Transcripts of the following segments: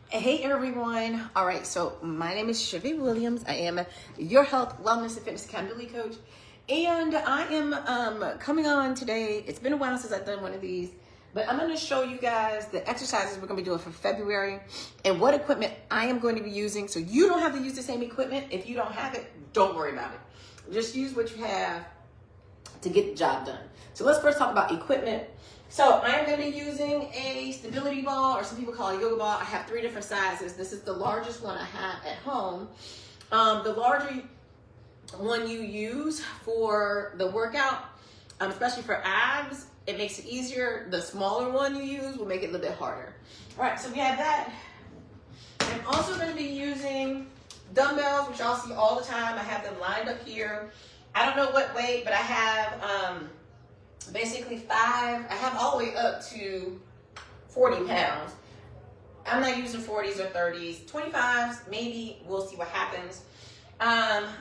Hey everyone. All right, so my name is Chevy Williams. I am your health, wellness, and fitness accountability coach. And I am coming on today. It's been a while since I've done one of these, but I'm going to show you guys the exercises we're going to be doing for February and what equipment I am going to be using. So you don't have to use the same equipment. If you don't have it, don't worry about it. Just use what you have to get the job done. So let's first talk about equipment. So I'm going to be using a stability ball, or some people call it a yoga ball. I have 3 different sizes. This is the largest one I have at home. The larger one you use for the workout, especially for abs, it makes it easier. The smaller one you use will make it a little bit harder. All right, so we have that. I'm also going to be using dumbbells, which I'll see all the time. I have them lined up here. I don't know what weight, but I have basically 5. I have all the way up to 40 pounds. I'm not using 40s or 30s. 25s, maybe. We'll see what happens.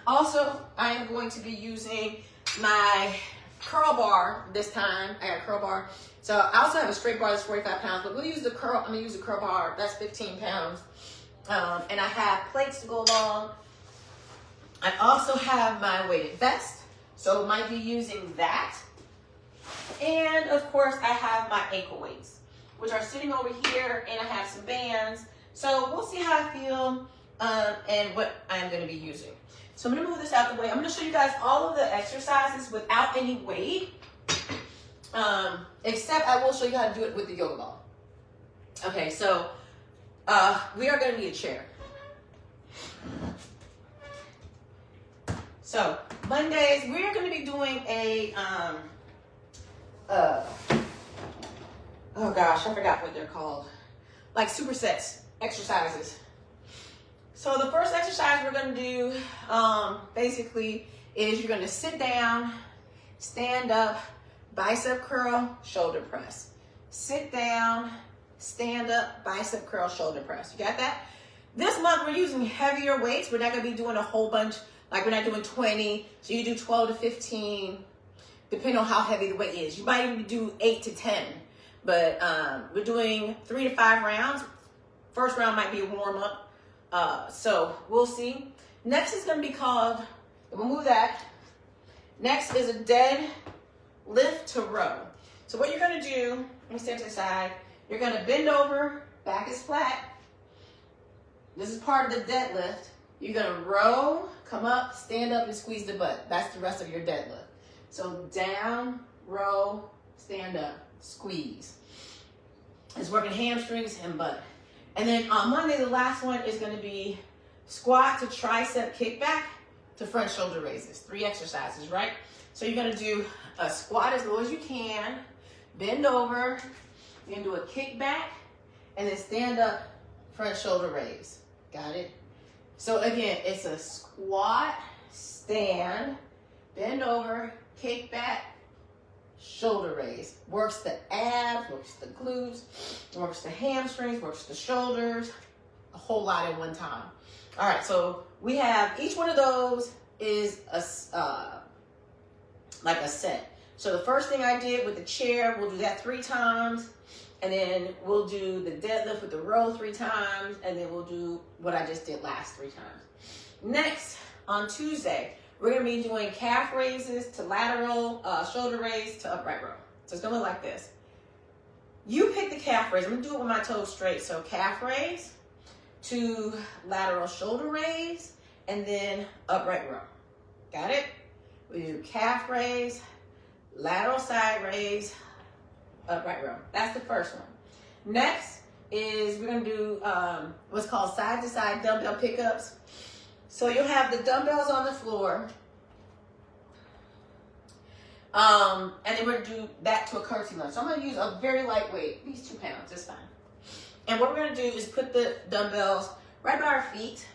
Also, I am going to be using my curl bar this time. I got a curl bar. So I also have a straight bar that's 45 pounds, but we'll use the curl. I'm going to use the curl bar. That's 15 pounds. And I have plates to go along. I also have my weighted vest, so might be using that. And of course, I have my ankle weights, which are sitting over here, and I have some bands. So we'll see how I feel and what I'm going to be using. So I'm going to move this out the way. I'm going to show you guys all of the exercises without any weight, except I will show you how to do it with the yoga ball. Okay, so we are going to need a chair. So Mondays, we're going to be doing a, oh gosh, I forgot what they're called. Like supersets exercises. So the first exercise we're going to do basically is you're going to sit down, stand up, bicep curl, shoulder press. Sit down, stand up, bicep curl, shoulder press. You got that? This month we're using heavier weights. We're not going to be doing a whole bunch. Like we're not doing 20, so you do 12 to 15, depending on how heavy the weight is. You might even do 8 to 10, but we're doing 3 to 5 rounds. First round might be a warm up, so we'll see. Next is going to be called, we'll move that. Next is a dead lift to row. So what you're going to do, let me stand to the side. You're going to bend over, back is flat. This is part of the deadlift. You're going to row, come up, stand up, and squeeze the butt. That's the rest of your deadlift. So down, row, stand up, squeeze. It's working hamstrings and butt. And then on Monday, the last one is going to be squat to tricep kickback to front shoulder raises. 3 exercises, right? So you're going to do a squat as low as you can, bend over, you're going to do a kickback, and then stand up, front shoulder raise. Got it? So again, it's a squat, stand, bend over, kick back, shoulder raise. Works the abs, works the glutes, works the hamstrings, works the shoulders, a whole lot at one time. All right, so we have each one of those is like a set. So the first thing I did with the chair, we'll do that 3 times. And then we'll do the deadlift with the row 3 times, and then we'll do what I just did last 3 times. Next, on Tuesday, we're going to be doing calf raises to lateral shoulder raise to upright row. So it's going to look like this. You pick the calf raise. I'm going to do it with my toes straight. So calf raise to lateral shoulder raise, and then upright row. Got it? We do calf raise, lateral side raise, upright row. That's the first one. Next is we're going to do what's called side to side dumbbell pickups. So you'll have the dumbbells on the floor. And then we're going to do that to a curtsy lunge. So I'm going to use a very light weight. These 2 pounds, it's fine. And what we're going to do is put the dumbbells right by our feet.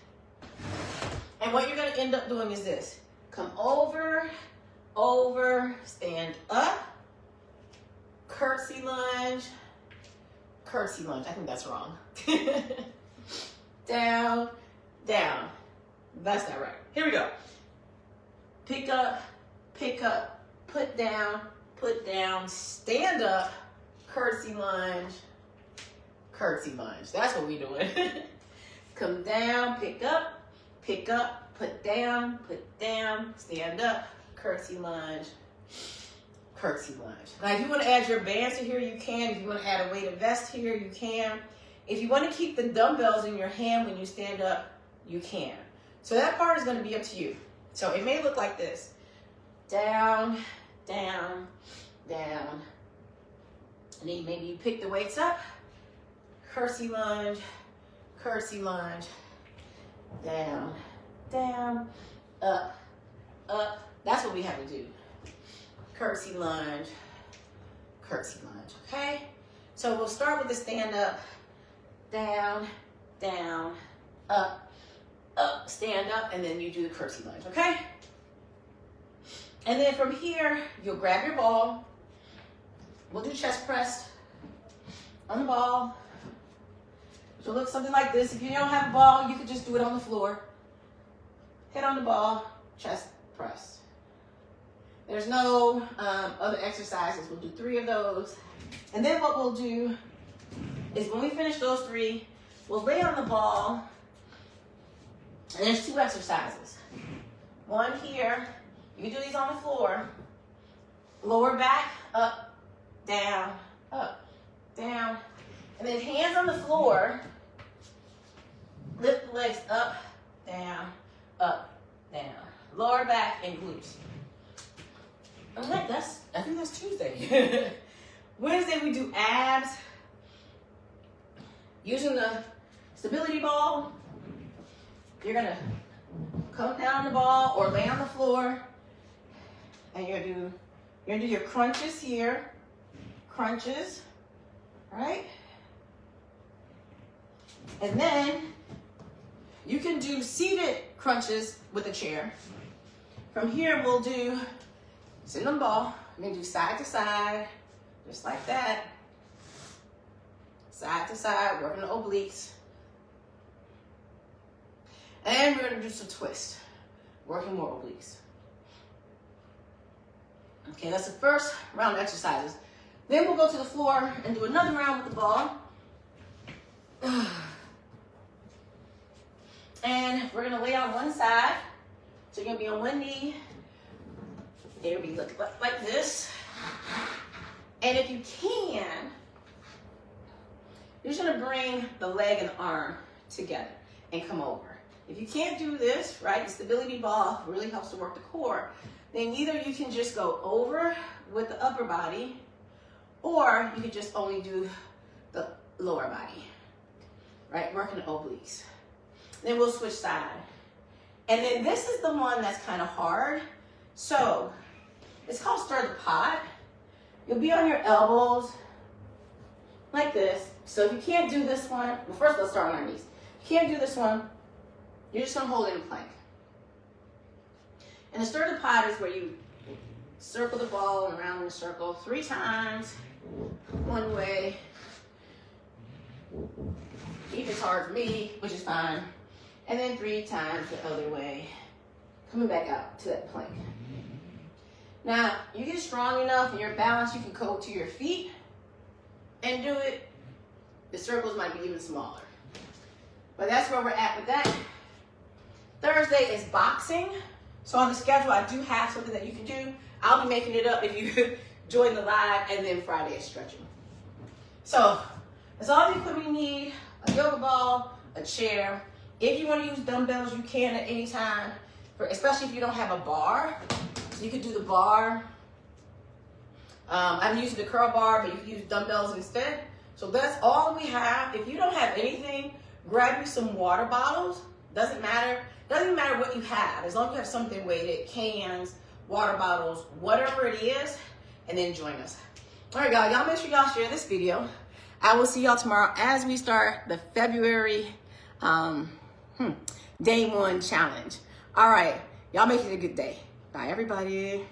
And what you're going to end up doing is this. Come over, stand up, curtsy lunge. I think that's wrong. Down, down. That's not right. Here we go. Pick up, put down, stand up, curtsy lunge, curtsy lunge. That's what we're doing. Come down, pick up, put down, stand up, curtsy lunge, curtsy lunge. Now, if you want to add your bands to here, you can. If you want to add a weighted vest here, you can. If you want to keep the dumbbells in your hand when you stand up, you can. So that part is going to be up to you. So it may look like this. Down, down, down. And then maybe you pick the weights up. Curtsy lunge, down, down, up, up. That's what we have to do. Curtsy lunge, okay? So we'll start with the stand up, down, down, up, up, stand up, and then you do the curtsy lunge, okay? And then from here, you'll grab your ball. We'll do chest press on the ball. It'll look something like this. If you don't have a ball, you could just do it on the floor. Hit on the ball, chest press. There's no other exercises. We'll do 3 of those. And then what we'll do is when we finish those 3, we'll lay on the ball. And there's 2 exercises. One here. You can do these on the floor. Lower back, up, down, down. And then hands on the floor. Lift the legs up, down, down. Lower back and glutes. I think that's Tuesday. Wednesday we do abs. Using the stability ball, you're gonna come down on the ball or lay on the floor, and you're gonna do your crunches here. Crunches, right? And then you can do seated crunches with a chair. From here, we'll do sit on the ball. We're gonna do side to side, just like that. Side to side, working the obliques. And we're gonna do some twists, working more obliques. Okay, that's the first round of exercises. Then we'll go to the floor and do another round with the ball. And we're gonna lay on one side. So you're gonna be on one knee. It'll be looking like this. And if you can, you're just gonna bring the leg and arm together and come over. If you can't do this, right, the stability ball really helps to work the core, then either you can just go over with the upper body, or you could just only do the lower body, right, working the obliques. Then we'll switch side. And then this is the one that's kind of hard. So it's called stir the pot. You'll be on your elbows like this. So if you can't do this one, well, first let's start on our knees. If you can't do this one, you're just gonna hold it in plank. And the stir the pot is where you circle the ball around in a circle 3 times, one way. Even it's hard for me, which is fine. And then 3 times the other way, coming back out to that plank. Now, you get strong enough and you're balanced, you can go to your feet and do it. The circles might be even smaller. But that's where we're at with that. Thursday is boxing. So on the schedule, I do have something that you can do. I'll be making it up if you join the live, and then Friday is stretching. So that's all the equipment you need: a yoga ball, a chair. If you want to use dumbbells, you can at any time, especially if you don't have a bar. So you could do the bar. I'm using the curl bar, but you can use dumbbells instead. So that's all we have. If you don't have anything, grab you some water bottles. Doesn't matter. Doesn't matter what you have. As long as you have something weighted, cans, water bottles, whatever it is, and then join us. All right, y'all make sure y'all share this video. I will see y'all tomorrow as we start the February Day 1 challenge. All right, y'all make it a good day. Bye, everybody.